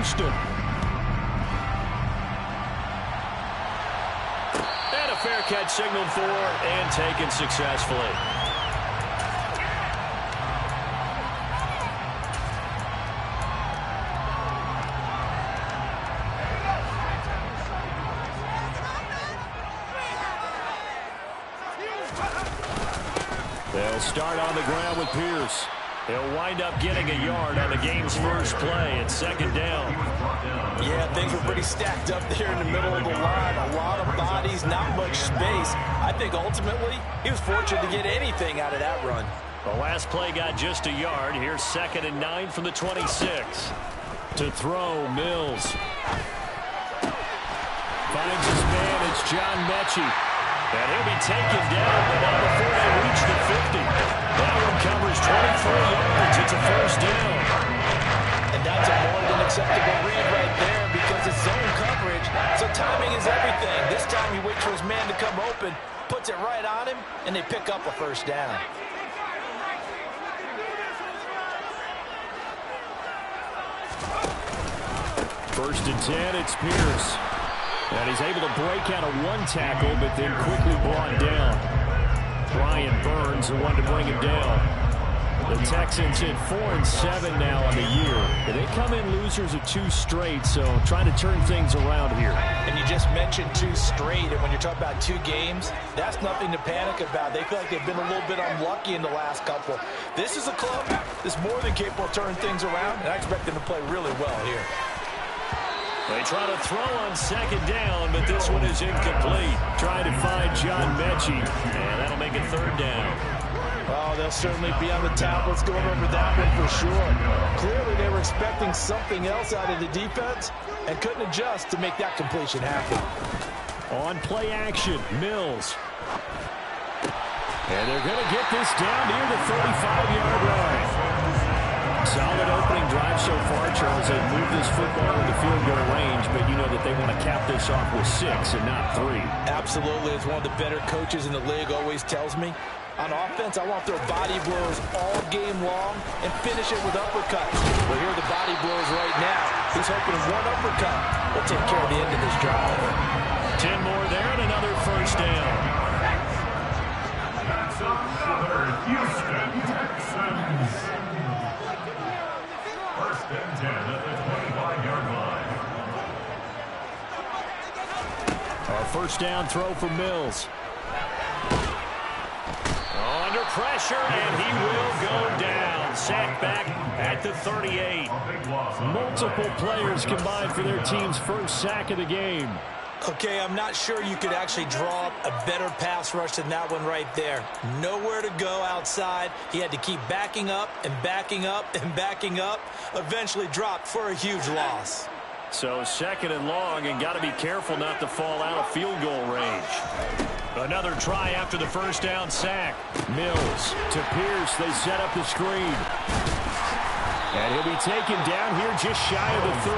Houston. And a fair catch signaled for and taken successfully. They'll start on the ground with Pierce. He'll wind up getting a yard on the game's first play. It's second down. Yeah, things were pretty stacked up there in the middle of the line. A lot of bodies, not much space. I think ultimately he was fortunate to get anything out of that run. The last play got just a yard. Here's 2nd and 9 from the 26. To throw, Mills. Finds his man. It's John Mechie. And he'll be taken down, but not before they reach the 50. That one covers 24 yards. It's a first down. And that's a more than acceptable read right there because it's zone coverage. So timing is everything. This time he waits for his man to come open, puts it right on him, and they pick up a first down. First and 10, it's Pierce. And he's able to break out of one tackle, but then quickly brought down. Brian Burns, the one to bring him down. The Texans hit 4-7 now on the year. They come in losers of 2 straight, so trying to turn things around here. And you just mentioned 2 straight, and when you're talking about 2 games, that's nothing to panic about. They feel like they've been a little bit unlucky in the last couple. This is a club that's more than capable of turning things around, and I expect them to play really well here. They try to throw on second down, but this one is incomplete. Trying to find John Mechie, and that'll make it third down. Oh, they'll certainly be on the tablets going over that one for sure. Clearly, they were expecting something else out of the defense and couldn't adjust to make that completion happen. On play action, Mills. And they're going to get this down near the 35-yard line. Solid opening drive so far, Charles. They've moved this football into field goal range, but you know that they want to cap this off with 6 and not 3. Absolutely. As one of the better coaches in the league always tells me, on offense, I want their body blows all game long and finish it with uppercuts. Well, here are the body blows right now. He's hoping one uppercut will take care of the end of this drive. 10 more there and another first down. That's another Houston Texans. First and 10 at the 25-yard line. Our first down throw for Mills. Under pressure, and he will go down. Sacked back at the 38. Multiple players combined for their team's first sack of the game. Okay, I'm not sure you could actually draw up a better pass rush than that one right there. Nowhere to go outside. He had to keep backing up and backing up and backing up. Eventually dropped for a huge loss. So 2nd and long, and got to be careful not to fall out of field goal range. Another try after the first down sack. Mills to Pierce. They set up the screen. And he'll be taken down here just shy of the 30.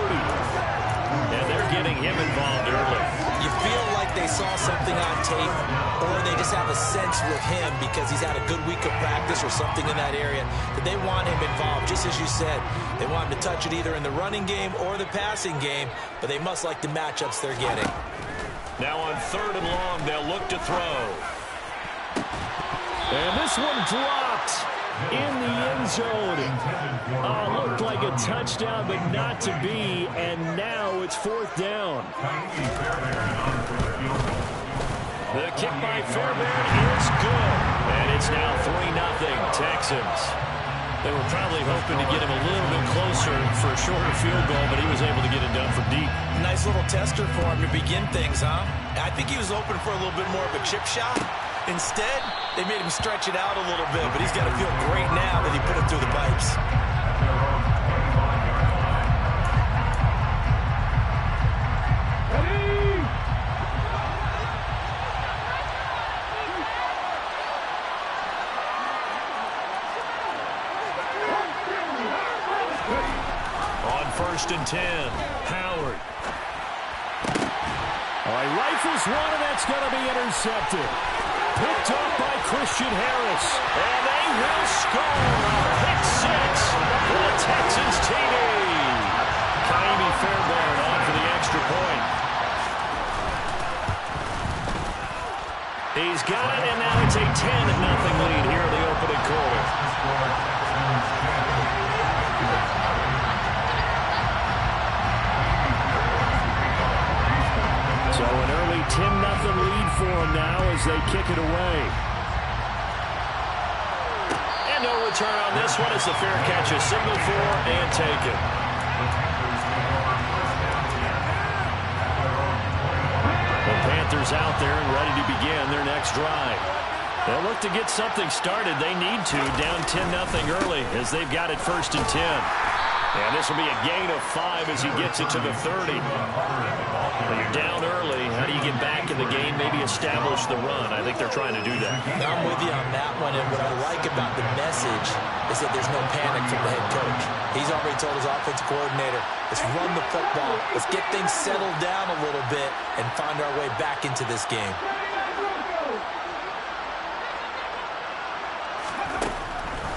And they're getting him involved early. You feel like they saw something on tape, or they just have a sense with him because he's had a good week of practice or something in that area that they want him involved. Just as you said, they want him to touch it either in the running game or the passing game, but they must like the matchups they're getting. Now on 3rd and long, they'll look to throw. And this one dropped in the end zone. Looked like a touchdown, but not to be. And now it's 4th down. The kick by Fairbairn is good. And it's now 3-0 Texans. They were probably hoping to get him a little bit closer for a shorter field goal, but he was able to get it done from deep. Nice little tester for him to begin things, huh? I think he was open for a little bit more of a chip shot. Instead, they made him stretch it out a little bit, but he's got to feel great now that he put it through the pipes. On 1st and 10, Howard. He rifles one, and that's going to be intercepted. Picked up by Christian Harris. And they will score. Pick 6 for the Texans TD. Kaimi he's got it, and now it's a 10-0 lead here in the opening quarter. So an early 10-0 lead for them now as they kick it away. And no return on this one as the fair catch is signaled for and taken. The Panthers out there and ready to begin their next drive. They'll look to get something started. They need to, down 10-0 early as they've got it 1st and 10. And this will be a gain of 5 as he gets it to the 30. When you're down early, how do you get back in the game, maybe establish the run? I think they're trying to do that. I'm with you on that one, and what I like about the message is that there's no panic from the head coach. He's already told his offensive coordinator, let's run the football, let's get things settled down a little bit and find our way back into this game.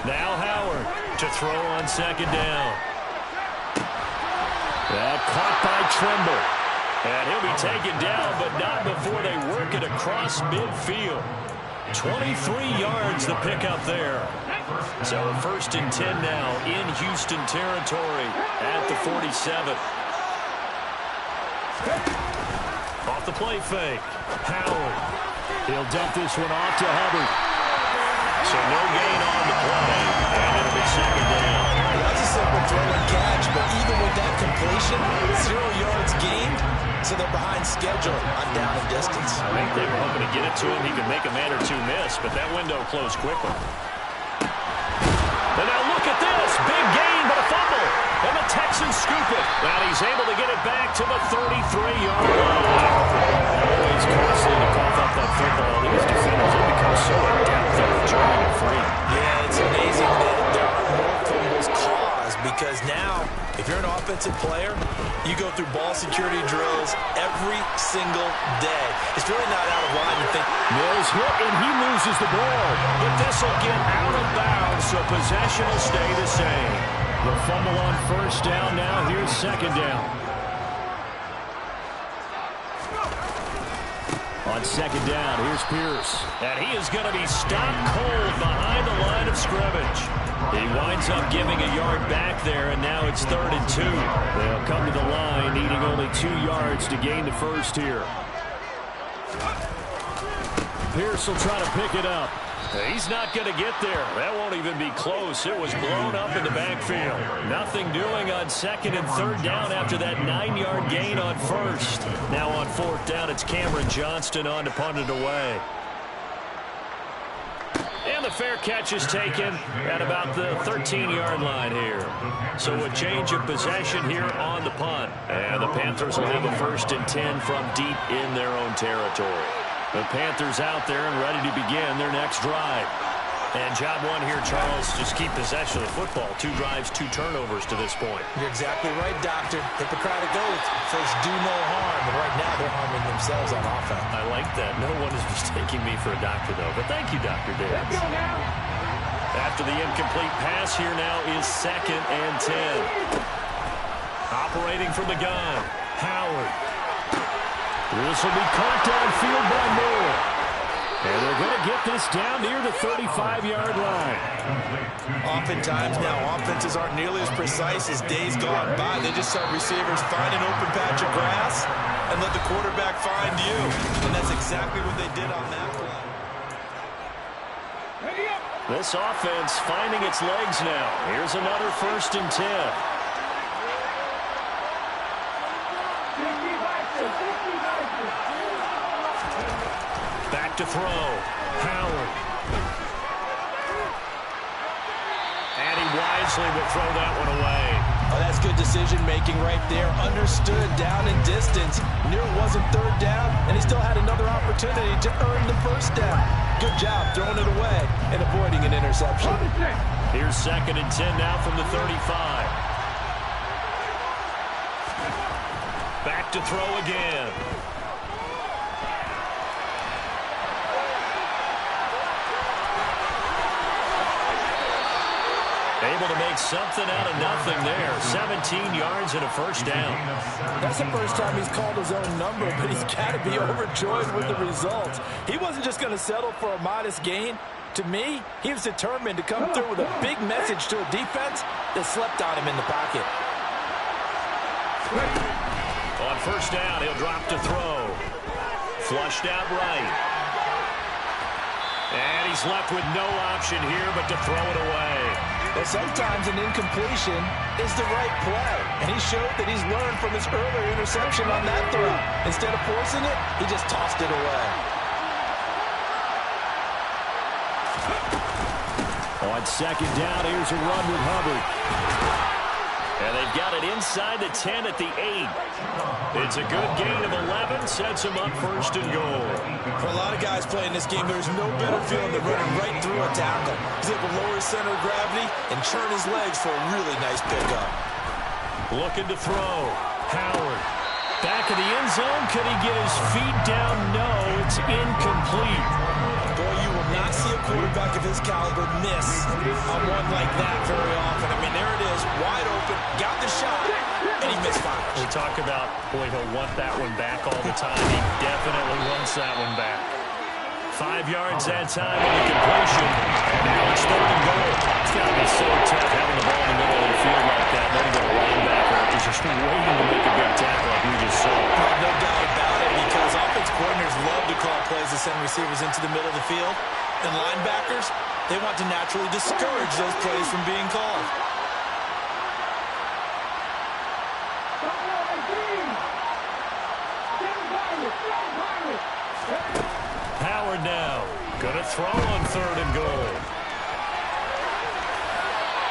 Now Howard to throw on 2nd down. That caught by Trimble. And he'll be taken down, but not before they work it across midfield. 23 yards the pickup there. So 1st and 10 now in Houston territory at the 47. Off the play fake. Howard. He'll dump this one off to Hubbard. So no gain on the play, and it'll be 2nd down. That's a simple throw and catch, but even with that completion, 0 yards gained, so they're behind schedule on down and distance. I think they were hoping to get it to him. He could make a man or two miss, but that window closed quickly. And now look at this. Big gain, but a fumble. And the Texans scoop it. And he's able to get it back to the 33-yard line. Always costly to cough up that football. These defenders have become so adept at returning it free. Yeah, it's amazing that there are more fumbles caused because now, if you're an offensive player, you go through ball security drills every single day. It's really not out of line to think. Mills hit, and he loses the ball. But this will get out of bounds, so possession will stay the same. The fumble on 1st down. Now here's 2nd down. On 2nd down, here's Pierce. And he is going to be stopped cold behind the line of scrimmage. He winds up giving a yard back there, and now it's 3rd and 2. They'll come to the line, needing only 2 yards to gain the 1st here. Pierce will try to pick it up. He's not going to get there. That won't even be close. It was blown up in the backfield. Nothing doing on 2nd and 3rd down after that 9-yard gain on 1st. Now on 4th down, it's Cameron Johnston on to punt it away. And the fair catch is taken at about the 13-yard line here. So a change of possession here on the punt. And the Panthers will have a 1st and 10 from deep in their own territory. The Panthers out there and ready to begin their next drive. And job one here, Charles, just keep possession of the football. 2 drives, 2 turnovers to this point. You're exactly right, Doctor. Hippocratic oath. First, do no harm. And right now, they're harming themselves on offense. I like that. No one is mistaking me for a doctor, though. But thank you, Dr. Davis. After the incomplete pass, here now is 2nd and 10. Operating from the gun, Howard. This will be caught downfield by Moore. And they're going to get this down near the 35-yard line. Oftentimes now, offenses aren't nearly as precise as days gone by. They just let receivers find an open patch of grass and let the quarterback find you. And that's exactly what they did on that play. This offense finding its legs now. Here's another 1st and 10. Back to throw. Howard. And he wisely will throw that one away. Oh, that's good decision-making right there. Understood down and distance. Knew it wasn't 3rd down, and he still had another opportunity to earn the 1st down. Good job throwing it away and avoiding an interception. Here's 2nd and 10 now from the 35. Back to throw again. able to make something out of nothing there. 17 yards and a first down. That's the first time he's called his own number, but he's got to be overjoyed with the results. He wasn't just going to settle for a modest gain. To me, he was determined to come through with a big message to a defense that slept on him in the pocket. On first down, he'll drop to throw. Flushed out right. And he's left with no option here but to throw it away. Well, sometimes an incompletion is the right play. And he showed that he's learned from his earlier interception on that throw. Instead of forcing it, he just tossed it away. On second down, here's a run with Hubbard. And they've got it inside the 10 at the 8. It's a good gain of 11, sets them up first and goal. For a lot of guys playing this game, there's no better feeling than running right through a tackle. He's able to lower his center of gravity and churn his legs for a really nice pickup. Looking to throw. Howard. Back of the end zone. Could he get his feet down? No, it's incomplete. Boy, you will not see a quarterback of his caliber miss on one like that very often. I mean, there it is, wide open, got the shot, and he misfires. We talk about, boy, he'll want that one back all the time. He definitely wants that one back. 5 yards that time on the completion. And now it's third and goal. It's got to be so tough having the ball in the middle of the field like that. Knowing that a linebacker is just waiting to make a big tackle like we just saw. No doubt about it, because offense coordinators love to call plays to send receivers into the middle of the field. And linebackers, they want to naturally discourage those plays from being called. Howard now. Gonna throw on third and goal.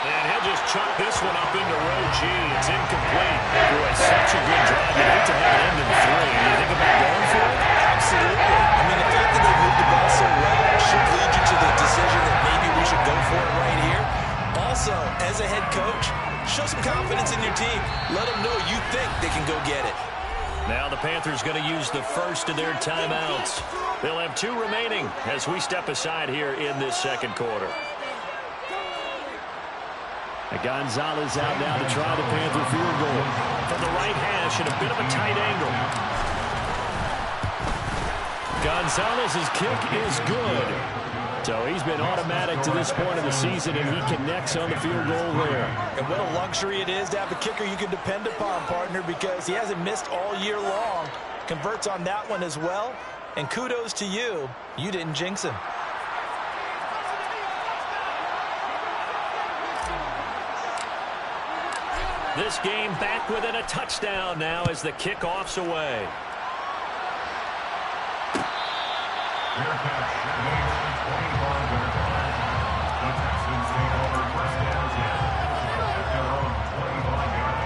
And he'll just chuck this one up into row G. It's incomplete. Boy, such a good drive. You hate to have it end in 3. You think about going for it? Absolutely. I mean, the fact that they moved the ball so well should lead you to the decision that maybe we should go for it right here. Also, as a head coach, show some confidence in your team. Let them know you think they can go get it. Now the Panthers going to use the first of their timeouts. They'll have 2 remaining as we step aside here in this second quarter. Gonzalez out now to try the Panther field goal. From the right hash at a bit of a tight angle. Gonzalez's kick is good. So he's been automatic to this point of the season, and he connects on the field goal there. And what a luxury it is to have a kicker you can depend upon, partner, because he hasn't missed all year long. Converts on that one as well. And kudos to you. You didn't jinx him. This game back within a touchdown now as the kickoff's away. Fair catch. 25-yard line. The Texans take over first down 10 at their own 25-yard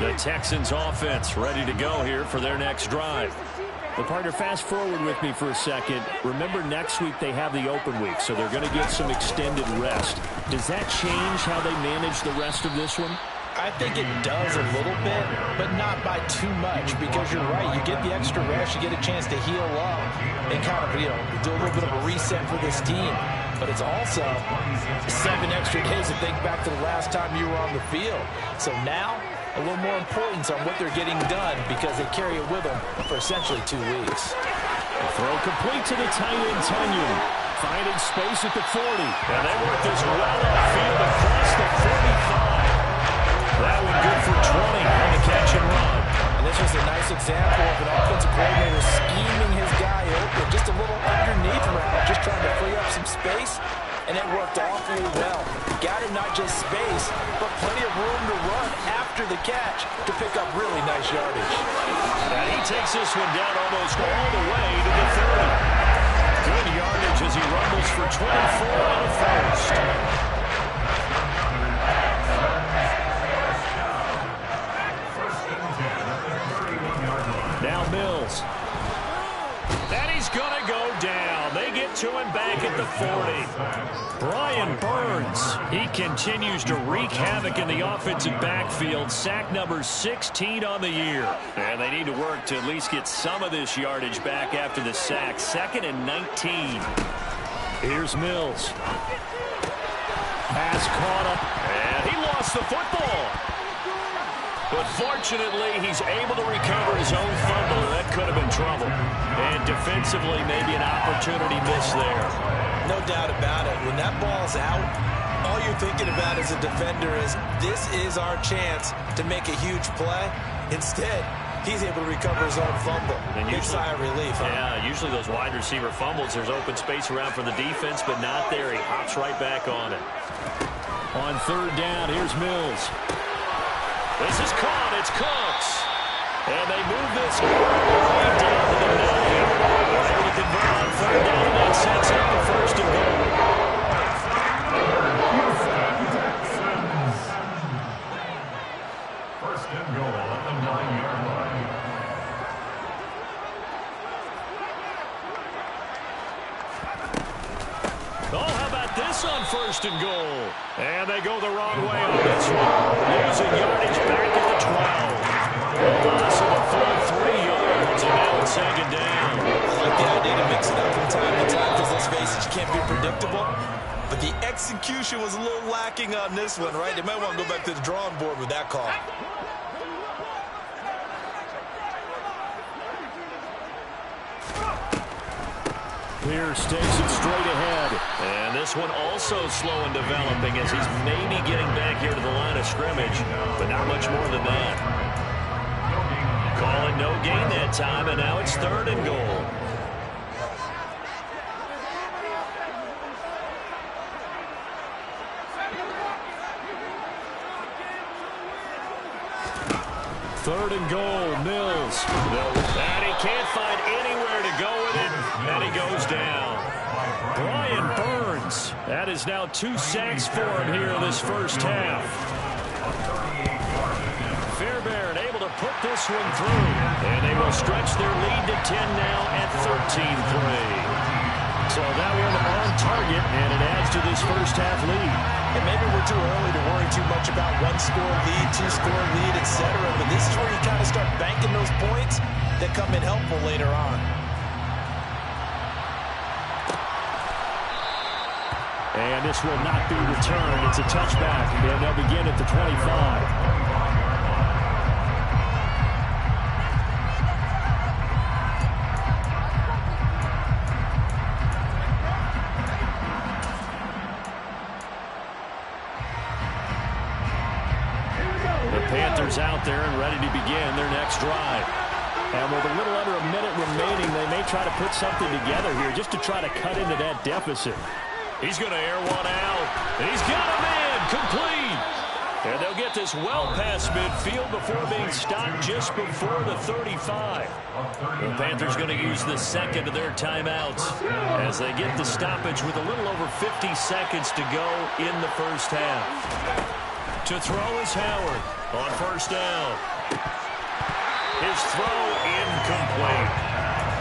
line. The Texans offense ready to go here for their next drive. Well, partner, fast forward with me for a second. Remember, next week they have the open week, so they're going to get some extended rest. Does that change how they manage the rest of this one? I think it does a little bit, but not by too much, because you're right. You get the extra rest, you get a chance to heal up and kind of, do a little bit of a reset for this team. But it's also 7 extra days to think back to the last time you were on the field. So now, a little more importance on what they're getting done because they carry it with them for essentially 2 weeks. A throw complete to the tight end, Tunyon. Finding space at the 40. And they work this well upfield across the 45. That one good for 20 on the catch and run. And this was a nice example of an offensive coordinator scheming his guy open. Just a little underneath route, just trying to free up some space. And it worked awfully well. Got him not just space, but plenty of room to run after the catch to pick up really nice yardage. And he takes this one down almost all the way to the 30. Good yardage as he rumbles for 24 on the first. Now Mills. And he's going to go down. They get to him back at the 40. Brian Burns He continues to wreak havoc in the offensive backfield. Sack number 16 on the year. And they need to work to at least get some of this yardage back after the sack. 2nd and 19. Here's Mills. Pass caught up, and he lost the football. But fortunately, he's able to recover his own fumble. That could have been trouble. And defensively, maybe an opportunity miss there. No doubt about it. When that ball's out, all you're thinking about as a defender is, this is our chance to make a huge play. Instead, he's able to recover his own fumble. Big sigh of relief, huh? Yeah, usually those wide receiver fumbles, there's open space around for the defense, but not there. He hops right back on it. On 3rd down, here's Mills. This is caught. It's Cooks. And they move this way down to the 9. They're able to convert on 3rd down, and that sets up the 1st and goal. First and goal at the 9-yard line. Oh, how about this on 1st and goal? And they go the wrong way on this one. Losing yardage back at the 12. Loss of a full 3 yards, and now it's 2nd down. I like the idea to mix it up from time to time, because let's face it, you can't be predictable. But the execution was a little lacking on this one, right? They might want to go back to the drawing board with that call. Pierce takes it straight ahead. And this one also slow in developing as he's maybe getting back here to the line of scrimmage, but not much more than that. Call it no gain that time, and now it's 3rd and goal. Third and goal, Mills. And he can't find anywhere to go with it, and he goes down. Brian Burns. That is now 2 sacks for him here in this first half. Fairbairn able to put this one through, and they will stretch their lead to 10 now at 13-3. So that one on target, and it adds to this first half lead. And maybe we're too early to worry too much about 1-score lead, 2-score lead, etc. But this is where you kind of start banking those points that come in helpful later on. And this will not be returned. It's a touchback, and they'll begin at the 25. Out there and ready to begin their next drive. And with a little under a minute remaining, they may try to put something together here just to try to cut into that deficit. He's going to air one out. And he's got him in. Complete. And they'll get this well past midfield before being stopped just before the 35. The Panthers going to use the 2nd of their timeouts as they get the stoppage with a little over 50 seconds to go in the first half. To throw is Howard on 1st down. His throw incomplete.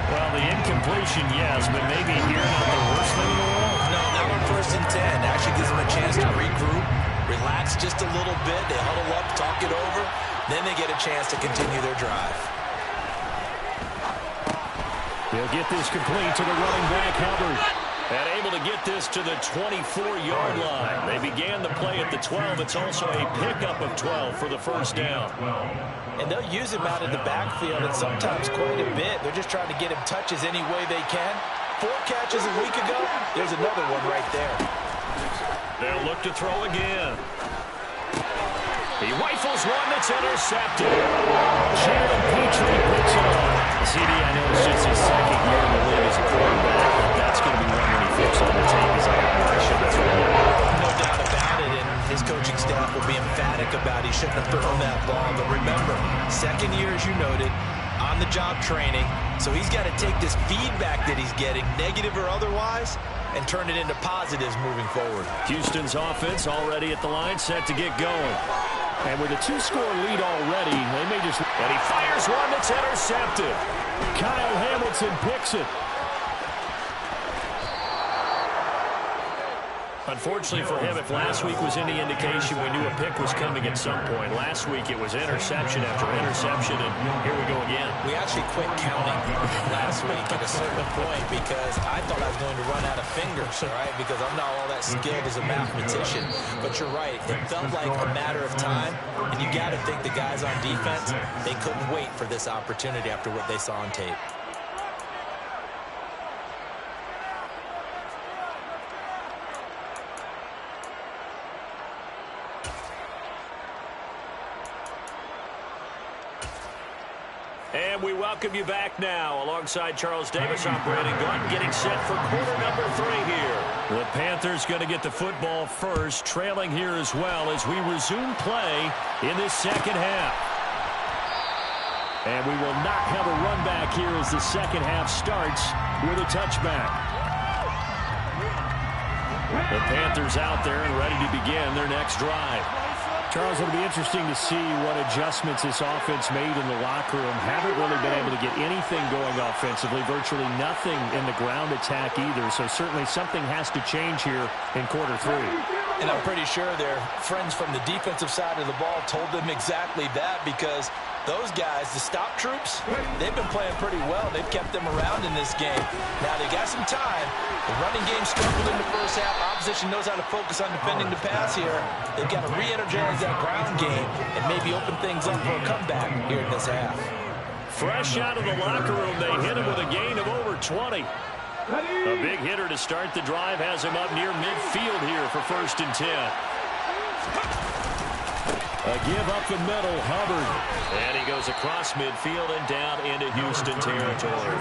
Well, the incompletion, yes, but maybe here not the worst thing in the world. No, not on 1st and 10. Actually gives them a chance to regroup, relax just a little bit. They huddle up, talk it over. Then they get a chance to continue their drive. They'll get this complete to the running back, Hubbard. And able to get this to the 24-yard line. They began the play at the 12. It's also a pickup of 12 for the first down. And they'll use him out of the backfield, and sometimes quite a bit. They're just trying to get him touches any way they can. 4 catches a week ago. There's another one right there. They'll look to throw again. He rifles one that's intercepted. Shannon Petrie picks it up. CD, I know it's just his 2nd year in the league as a quarterback, but that's going to be one when he flips on the tape. He's like, I shouldn't have thrown it. No doubt about it, and his coaching staff will be emphatic about he shouldn't have thrown that ball. But remember, 2nd year, as you noted, on-the-job training. So he's got to take this feedback that he's getting, negative or otherwise, and turn it into positives moving forward. Houston's offense already at the line, set to get going. And with a 2-score lead already, they may just... And he fires one that's intercepted. Kyle Hamilton picks it. Unfortunately for him, if last week was any indication, we knew a pick was coming at some point. Last week it was interception after interception, and here we go again. We actually quit counting last week at a certain point because I thought I was going to run out of fingers, all right, because I'm not all that skilled as a mathematician. But you're right. It felt like a matter of time, and you got to think the guys on defense, they couldn't wait for this opportunity after what they saw on tape. And we welcome you back now. Alongside Charles Davis, I'm Brandon Gaudin, getting set for quarter number 3 here. The Panthers going to get the football first, trailing here as well as we resume play in this second half. And we will not have a run back here as the second half starts with a touchback. The Panthers out there and ready to begin their next drive. Charles, it'll be interesting to see what adjustments this offense made in the locker room. Haven't really been able to get anything going offensively, virtually nothing in the ground attack either. So certainly something has to change here in quarter 3. And I'm pretty sure their friends from the defensive side of the ball told them exactly that, because those guys, the stop troops, they've been playing pretty well. They've kept them around in this game. Now they got some time. The running game struggled in the first half. Opposition knows how to focus on defending the pass here. They've got to re-energize that ground game and maybe open things up for a comeback here in this half. Fresh out of the locker room, they hit him with a gain of over 20. A big hitter to start the drive has him up near midfield here for 1st and 10. A give up the middle, Hubbard. And he goes across midfield and down into Houston territory.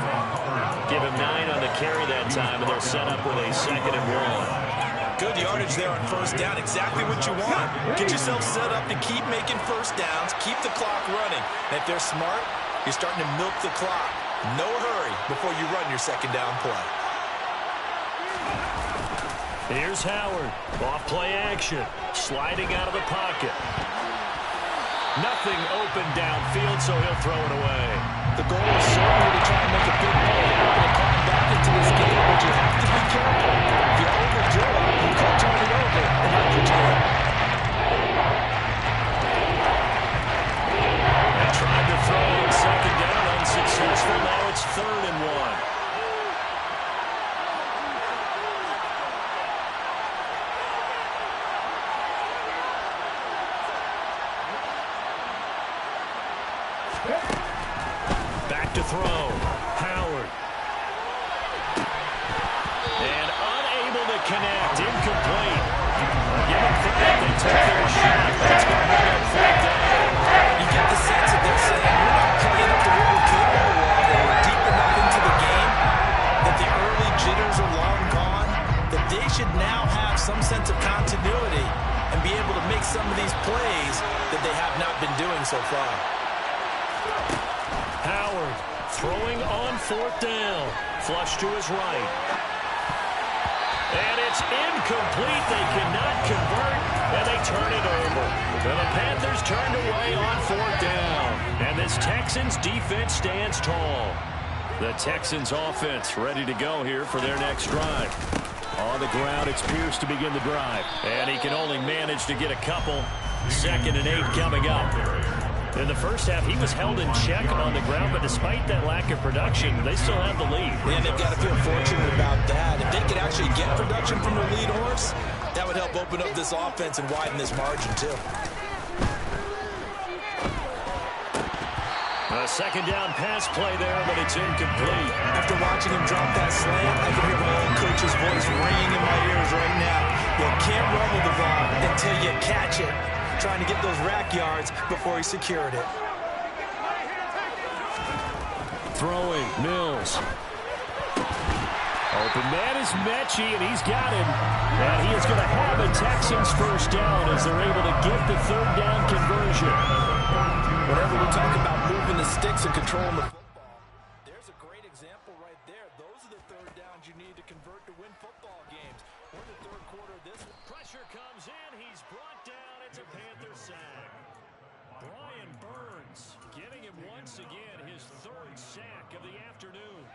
Give him 9 on the carry that time, and they'll set up with a 2nd and 1. Good yardage there on 1st down. Exactly what you want. Get yourself set up to keep making 1st downs, keep the clock running. And if they're smart, you're starting to milk the clock. No hurry before you run your 2nd down play. Here's Howard. Off play action. Sliding out of the pocket. Nothing open downfield, so he'll throw it away. The goal is certainly to try and make a big play happen and climb back into this game, but you have to be careful. If you overdo it, you could turn it over and hurt your team. They tried to throw in 2nd down, unsuccessful. Now it's 3rd and 1. Back to throw. Howard. And unable to connect. Incomplete. Give him credit. They took their shot. That's going to bring up 4th down. You get the sense that they're saying we're not playing up to what we're capable of, and we're deep enough into the game that the early jitters are long gone, that they should now have some sense of continuity and be able to make some of these plays that they have not been doing so far. Howard throwing on 4th down. Flush to his right. And it's incomplete. They cannot convert, and they turn it over. And the Panthers turned away on 4th down. And this Texans defense stands tall. The Texans offense ready to go here for their next drive. On the ground, it's Pierce to begin the drive. And he can only manage to get a couple. 2nd and 8 coming up. In the first half, he was held in check on the ground, but despite that lack of production, they still have the lead. And they've got to feel fortunate about that. If they could actually get production from their lead horse, that would help open up this offense and widen this margin, too. A 2nd down pass play there, but it's incomplete. After watching him drop that slam, I can hear my old coach's voice ringing in my ears right now. You can't run with the ball until you catch it. Trying to get those rack yards before he secured it. Throwing, Mills. Open man is Mechie, and he's got him. And he is going to have a Texans 1st down as they're able to get the 3rd down conversion. Whenever we talk about moving the sticks and controlling the football, there's a great example right there. Those are the 3rd downs you need to convert to win football games. We're in the 3rd quarter of this. Pressure comes in. He's brought down. It's a Panther sack. Brian Burns giving him once again his 3rd sack of the afternoon.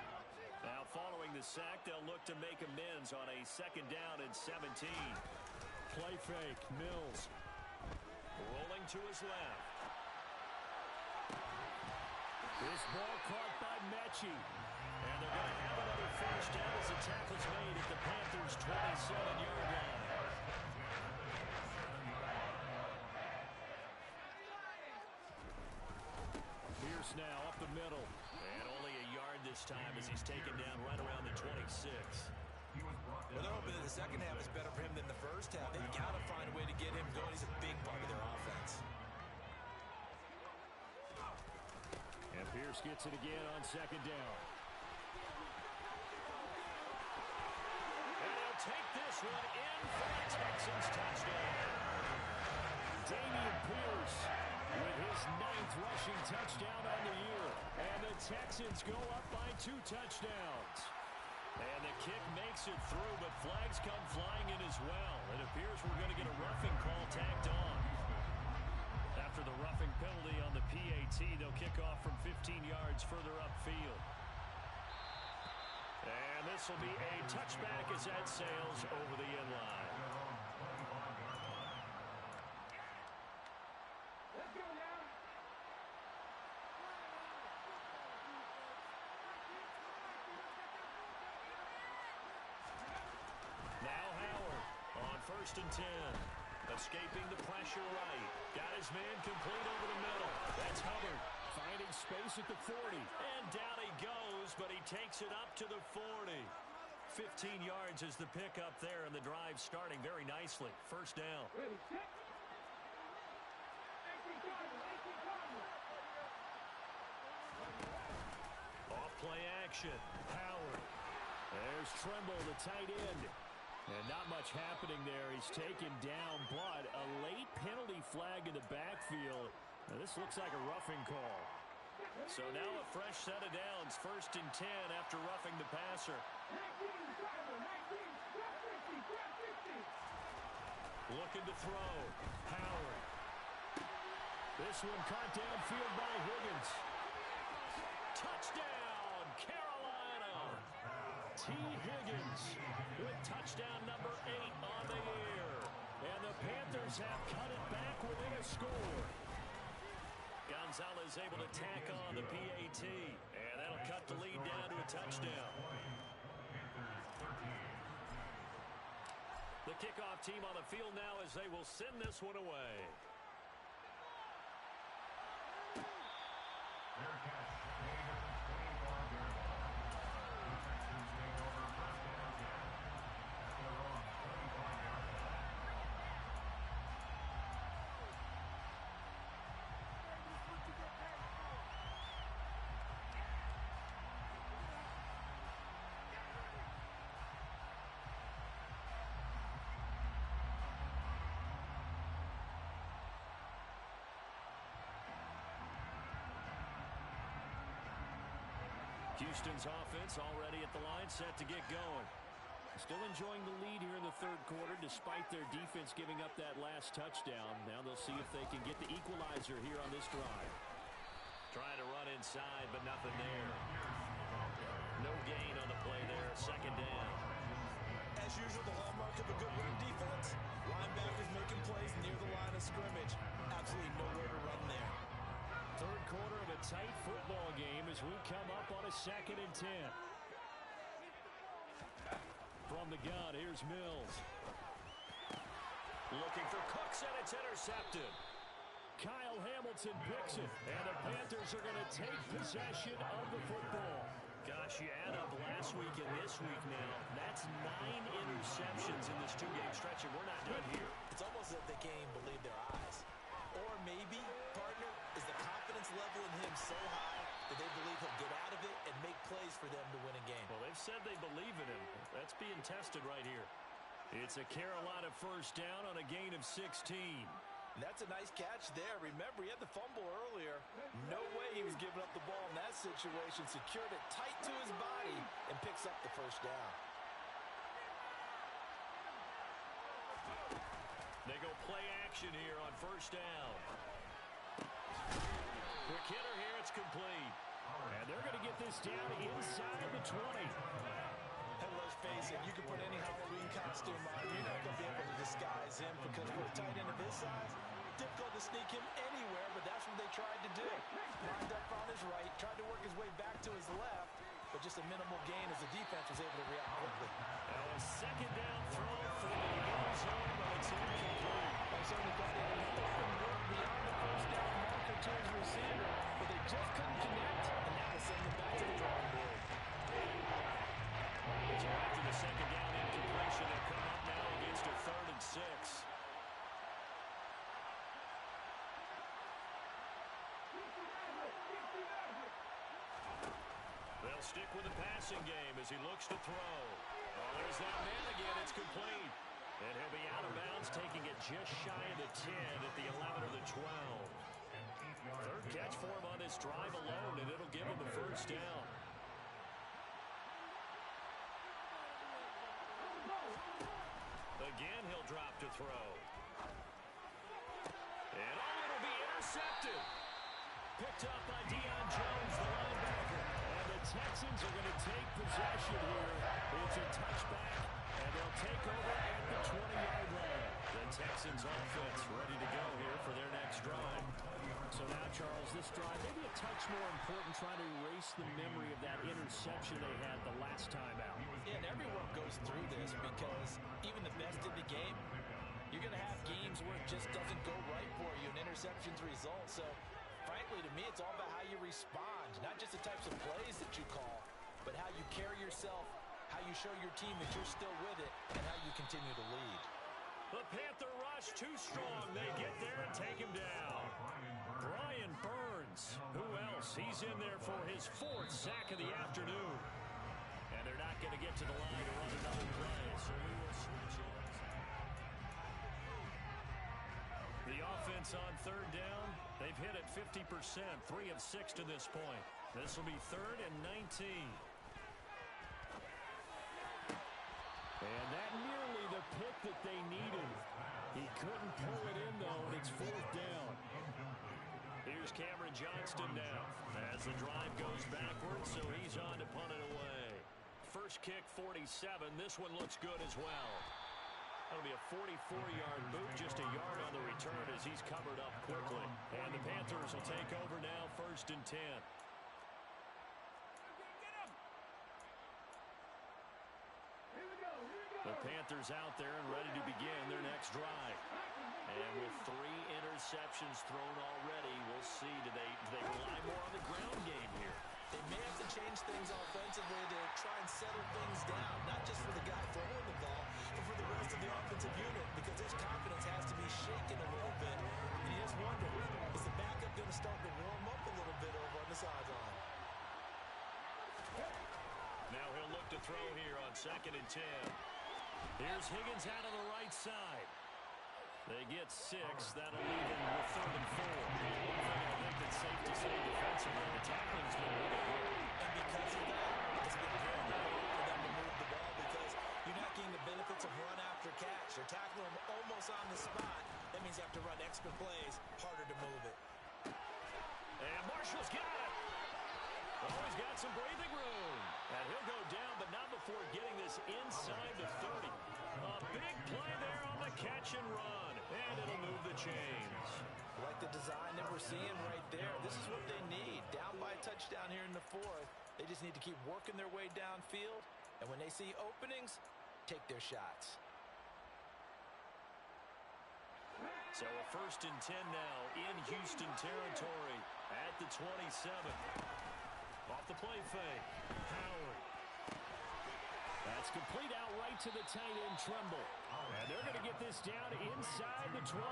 Now following the sack, they'll look to make amends on a 2nd down and 17. Play fake, Mills. Rolling to his left. This ball caught by Mechie. And they're going to have another first down as the tackle's made at the Panthers' 27-yard line. Pierce now up the middle. And only a yard this time as he's taken down right around the 26. Well, they're hoping that the second half is better for him than the first half. They've got to find a way to get him going. He's a big part of their offense. And Pierce gets it again on 2nd down. And he'll take this one in for a Texans touchdown. Dameon Pierce with his 9th rushing touchdown on the year. And the Texans go up by 2 touchdowns. And the kick makes it through, but flags come flying in as well. It appears we're going to get a roughing call tacked on. After the roughing penalty on the PAT, they'll kick off from 15 yards further upfield. And this will be a touchback as that sails over the end line. Let's go now. Now Howard on 1st and 10. Escaping the pressure right. Got his man complete over the middle. That's Hubbard finding space at the 40. And down he goes, but he takes it up to the 40. 15 yards is the pickup there, and the drive starting very nicely. 1st down. Off play action. Howard. There's Tremble, the tight end. And not much happening there. He's taken down, but a late penalty flag in the backfield. Now, this looks like a roughing call. So now a fresh set of downs. 1st and 10 after roughing the passer. Looking to throw. Howard. This one caught downfield by Higgins. Touchdown, Carolina. T. Higgins with touchdown number 8 on the year. And the Panthers have cut it back within a score. Gonzalez able to tack on the PAT. And that'll cut the lead down to a touchdown. The kickoff team on the field now as they will send this one away. Fair catch. 24-yard line. The Texans take over 1st and 10. At their own 25-yard line. Houston's offense already at the line, set to get going. Still enjoying the lead here in the 3rd quarter, despite their defense giving up that last touchdown. Now they'll see if they can get the equalizer here on this drive. Trying to run inside, but nothing there. No gain on the play there, 2nd down. As usual, the hallmark of a good run defense. Linebackers making plays near the line of scrimmage. Absolutely nowhere to run there. 3rd quarter of a tight football game as we come up on a 2nd and 10. From the gun, here's Mills. Looking for Cooks, and it's intercepted. Kyle Hamilton picks it, and the Panthers are going to take possession of the football. Gosh, you add up last week and this week now. That's 9 interceptions in this 2-game stretch, and we're not done here. It's almost as if they can't even believe their eyes. Or maybe, partner, is the confidence level in him so high that they believe he'll get out of it and make plays for them to win a game. Well, they've said they believe in him. That's being tested right here. It's a Carolina 1st down on a gain of 16. And that's a nice catch there. Remember, he had the fumble earlier. No way he was giving up the ball in that situation. Secured it tight to his body and picks up the 1st down. They go play action here on 1st down. Quick hitter here, it's complete. And they're going to get this down inside the 20. And let's face it, you can put any Halloween costume on. You're not going to be able to disguise him because for a tight end of his size, difficult to sneak him anywhere, but that's what they tried to do. Lined up on his right, tried to work his way back to his left, but just a minimal gain as the defense was able to react quickly. Now a second down throw for the end zone, but it's incomplete. They certainly got in an open look beyond the first down marker to his receiver, but they just couldn't connect, and now they send him back to the drawing board. So after the second down incompletion, they come up now against a 3rd and 6. They'll stick with the passing game as he looks to throw. Oh, there's that man again. It's complete. And he'll be out of bounds, taking it just shy of the 10 at the 11 or the 12. Third catch for him on this drive alone, and it'll give him the first down. Again, he'll drop to throw. And oh, it'll be intercepted. Picked up by Deion Jones, the linebacker. And the Texans are going to take possession here. It's a touchback, and they'll take over at the 20-yard line. The Texans offense ready to go here for their next drive. So now, Charles, this drive maybe a touch more important, trying to erase the memory of that interception they had the last time out. Yeah, and everyone goes through this because even the best in the game, you're going to have games where it just doesn't go right for you and interceptions result. So, frankly, to me, it's all about how you respond, not just the types of plays that you call, but how you carry yourself, how you show your team that you're still with it, and how you continue to lead. The Panther rush too strong. They get there and take him down. Brian Burns. Who else? He's in there for his 4th sack of the afternoon. And they're not going to get to the line to run another play, so we will switch it. The offense on 3rd down, they've hit it 50%, 3 of 6 to this point. This will be 3rd and 19. And that nearly the pick that they needed. He couldn't pull it in, though, and it's 4th down. Here's Cameron Johnston now as the drive goes backwards, so he's on to punt it away. First kick, 47. This one looks good as well. That'll be a 44-yard boot, just a yard on the return as he's covered up quickly. And the Panthers will take over now, 1st and 10. The Panthers out there and ready to begin their next drive. And with 3 interceptions thrown already, we'll see, do they rely more on the ground game here? They may have to change things offensively to try and settle things down, not just for the guy throwing the ball, but for the rest of the offensive unit, because his confidence has to be shaken a little bit. And you just wonder, is the backup going to start to warm up a little bit over on the sideline? Now he'll look to throw here on 2nd and 10. Here's Higgins out on the right side. They get 6. That'll leave them with 3rd and 4. One thing I think that's safe to say defensively, the tackling's been really good. And because of that, it's been very hard for them to move the ball because you're not getting the benefits of run after catch. They're tackling them almost on the spot. That means you have to run extra plays, harder to move it. And Marshall's got it. Oh, he's got some breathing room. And he'll go down, but not before getting this inside the 30. A big play there on the catch and run. And it'll move the chains. Like the design that we're seeing right there. This is what they need. Down by a touchdown here in the 4th. They just need to keep working their way downfield. And when they see openings, take their shots. So a 1st and 10 now in Houston territory at the 27. Off the play fake. Howard. That's complete outright to the tight end, Tremble. And they're going to get this down inside the 20.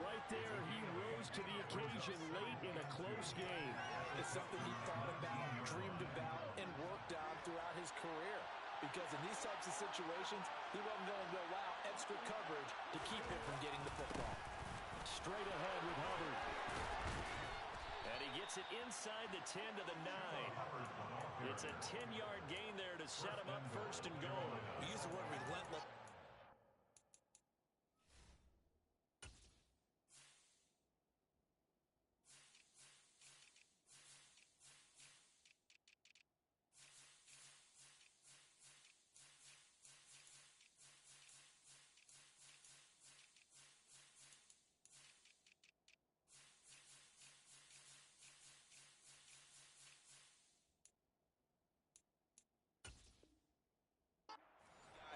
Right there, he rose to the occasion late in a close game. It's something he thought about, dreamed about, and worked on throughout his career. Because in these types of situations, he wasn't going to go out extra coverage to keep him from getting the football. Straight ahead with Hubbard. And he gets it inside the 10 to the 9. It's a 10-yard gain there to set him up 1st and goal. We use the word relentless.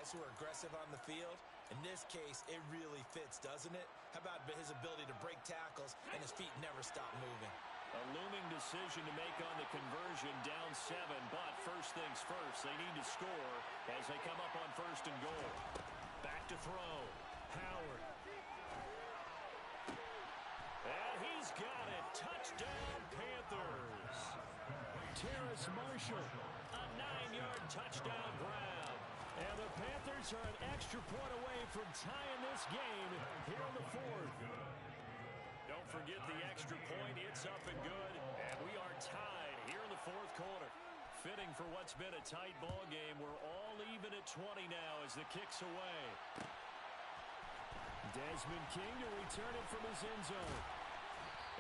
guys who are aggressive on the field. In this case, it really fits, doesn't it? How about his ability to break tackles and his feet never stop moving? A looming decision to make on the conversion, down 7, but first things first, they need to score as they come up on 1st and goal. Back to throw. Howard. And he's got it. Touchdown, Panthers. Terrace Marshall, a 9-yard touchdown grab. And the Panthers are an extra point away from tying this game here in the 4th. Don't forget the extra point. It's up and good. And we are tied here in the 4th quarter. Fitting for what's been a tight ball game. We're all even at 20 now as the kick's away. Desmond King to return it from his end zone.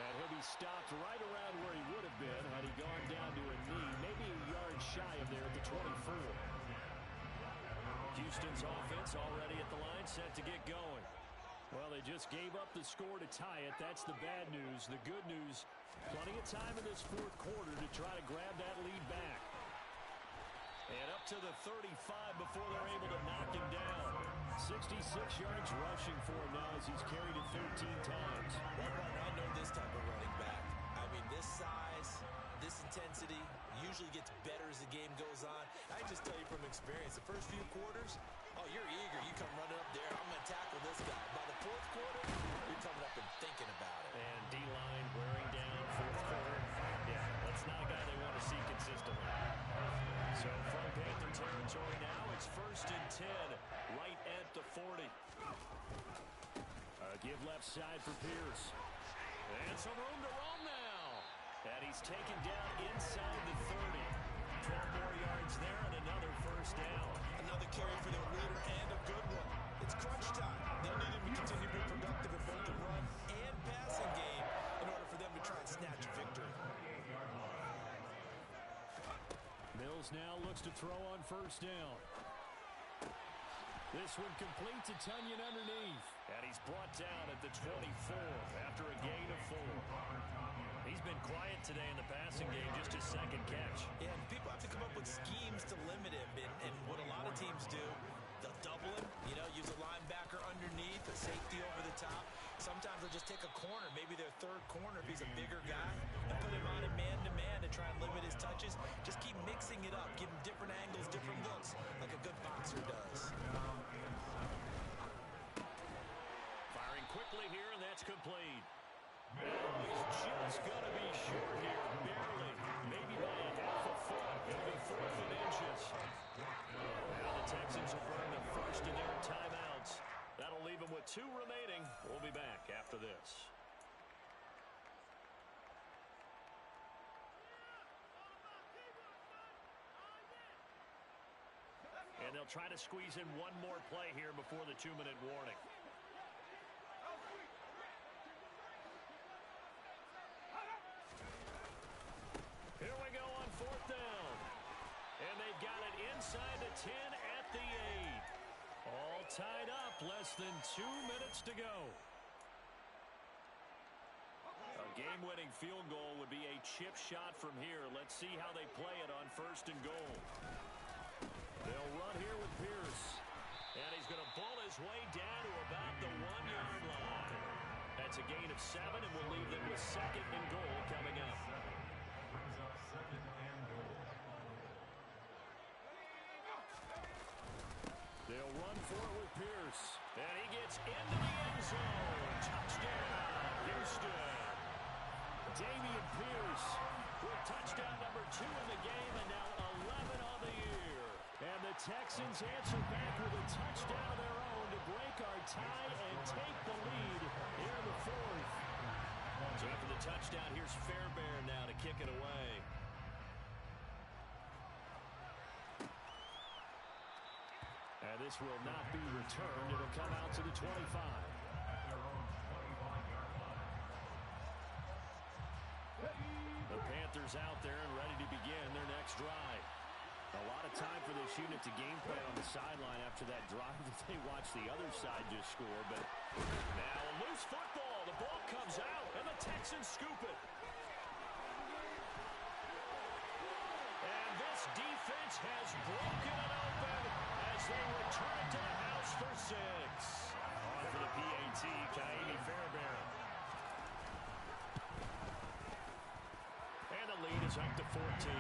And he'll be stopped right around where he would have been had he gone down to a knee, maybe a yard shy of there at the 24. Houston's offense already at the line, set to get going. Well, they just gave up the score to tie it. That's the bad news. The good news, plenty of time in this 4th quarter to try to grab that lead back. And up to the 35 before they're able to knock him down. 66 yards rushing for him now as he's carried it 13 times. Well, partner, I know this type of running back. I mean, this size, this intensity usually gets better as the game goes on. I can just tell you from experience, the first few quarters, oh, you're eager. You come running up there. I'm going to tackle this guy. By the 4th quarter, you're coming up and thinking about it. And D-line wearing down 4th quarter. Yeah, that's not a guy they want to see consistently. So from Panther territory now, it's 1st and 10, right at the 40. Give left side for Pierce. And some room to roam now. And he's taken down inside the 30. 12 more yards there and another 1st down. Another carry for their leader and a good one. It's crunch time. They'll need him to continue to be productive in both the run and passing game in order for them to try and snatch a victory. Mills now looks to throw on 1st down. This one complete to Tunyon underneath. And he's brought down at the 24 after a gain of 4. He's been quiet today in the passing game, just his 2nd catch. Yeah, and people have to come up with schemes to limit him. And what a lot of teams do, they'll double him, use a linebacker underneath, a safety over the top. Sometimes they'll just take a corner, maybe their 3rd corner if he's a bigger guy, and put him on a man-to-man to try and limit his touches. Just keep mixing it up, give him different angles, different looks, like a good boxer does. Firing quickly here, and that's complete. Oh, he's just going to be short here, barely. Maybe by a half a foot. It'll be 4th and inches. Now the Texans will burn the 1st of their timeouts. That'll leave them with 2 remaining. We'll be back after this. And they'll try to squeeze in one more play here before the 2-minute warning. Here we go on 4th down. And they've got it inside the 10 at the 8. All tied up, less than 2 minutes to go. A game-winning field goal would be a chip shot from here. Let's see how they play it on 1st and goal. They'll run here with Pierce. And he's going to bull his way down to about the 1-yard line. That's a gain of 7, and we'll leave them with 2nd and goal coming up. Brings up 2nd and goal. They'll run for it with Pierce. And he gets into the end zone. Touchdown, Houston. Damian Pierce with touchdown number 2 in the game, and now 11 on the year. And the Texans answer back with a touchdown of their own to break our tie and take the lead here in the 4th. So after the touchdown, here's Fairbairn now to kick it away. And this will not be returned. It'll come out to the 25. At their own 25-yard line. The Panthers out there and ready to begin their next drive. A lot of time for this unit to game plan on the sideline after that drive that they watched the other side just score. But now a loose football. The ball comes out, and the Texans scoop it. And this defense has broken it open as as they return it to the house for 6. On for the PAT, Kaimi Fairbairn. And the lead is up to 14.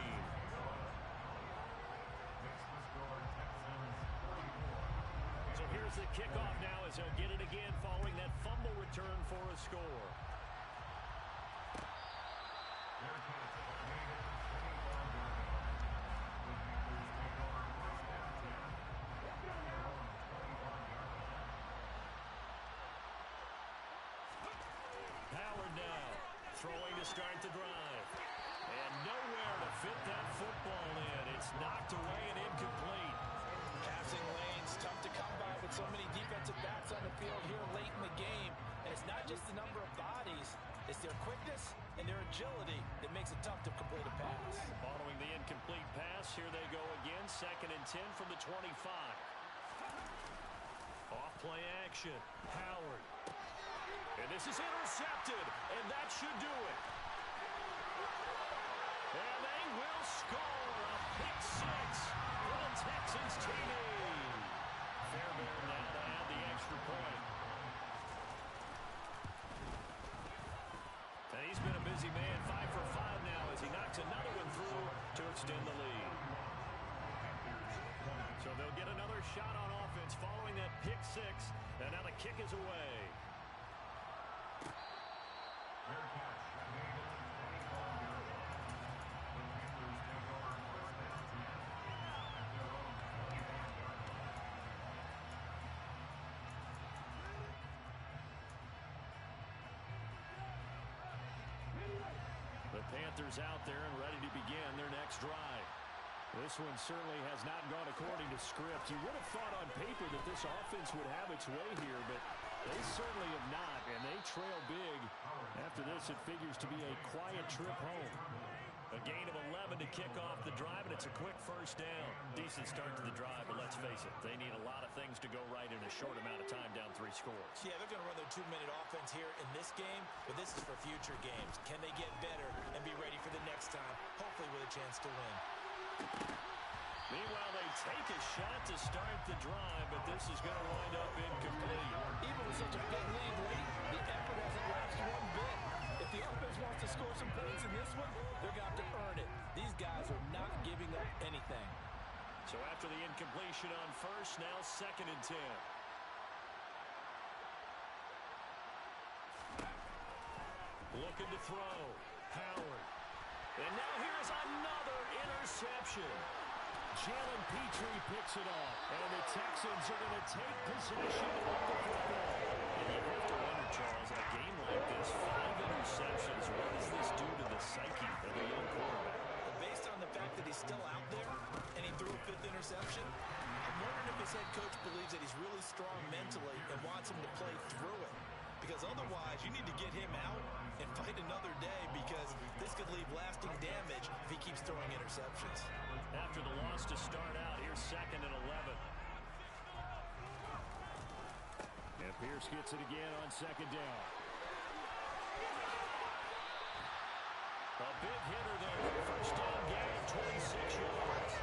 So here's the kickoff now as he'll get it again following that fumble return for a score. Howard now throwing to start the drive. And nowhere to fit that football in. It's knocked away and incomplete. Passing lanes, tough to come by with so many defensive backs on the field here late in the game. And it's not just the number of bodies, it's their quickness and their agility that makes it tough to complete a pass. Following the incomplete pass, here they go again, 2nd and 10 from the 25. Off play action, Howard. And this is intercepted, and that should do it. And they will score a pick 6 for the Texans TD. Fairbairn now to add the extra point. And he's been a busy man, 5 for 5 now as he knocks another one through to extend the lead. So they'll get another shot on offense following that pick 6, and now the kick is away. The Panthers out there and ready to begin their next drive. This one certainly has not gone according to script. You would have thought on paper that this offense would have its way here, but they certainly have not, and they trail big. After this, it figures to be a quiet trip home. A gain of 11 to kick off the drive, and it's a quick first down. Decent start to the drive, but let's face it, they need a lot of things to go right in a short amount of time down 3 scores. Yeah, they're going to run their 2-minute offense here in this game, but this is for future games. Can they get better and be ready for the next time, hopefully with a chance to win? Meanwhile, they take a shot to start the drive, but this is going to wind up incomplete. Even with such a big lead late, the effort hasn't lapsed one bit. If the offense wants to score some points in this one, they're going to have to earn it. These guys are not giving up anything. So after the incompletion on first, now 2nd and 10. Looking to throw. Howard. And now here's another interception. Jalen Petrie picks it off. And the Texans are going to take possession of the football. And you have to wonder, Charles, in a game like this, 5 interceptions, what does this do to the psyche of the young quarterback? Based on the fact that he's still out there and he threw a 5th interception, I'm wondering if his head coach believes that he's really strong mentally and wants him to play through it. Because otherwise, you need to get him out and fight another day, because this could leave lasting damage if he keeps throwing interceptions. After the loss to start out, here's 2nd and 11. And Pierce gets it again on 2nd down. A big hitter there. First down gain, 26 yards.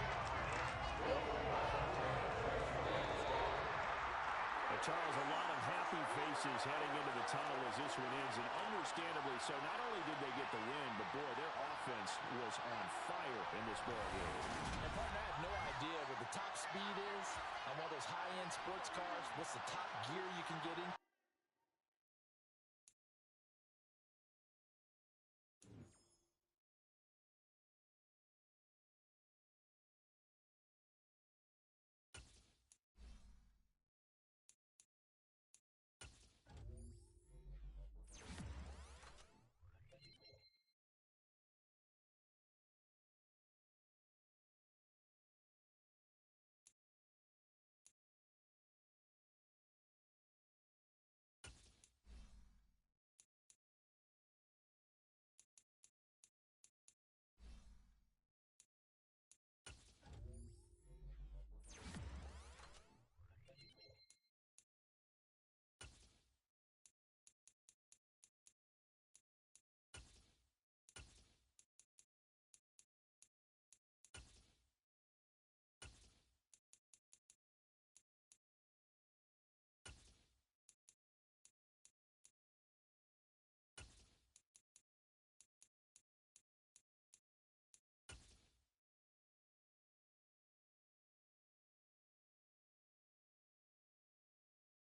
Charles, a lot of happy faces heading into the tunnel as this one ends, and understandably so. Not only did they get the win, but boy, their offense was on fire in this ball game. And partner, I have no idea what the top speed is on one of those high-end sports cars. What's the top gear you can get in?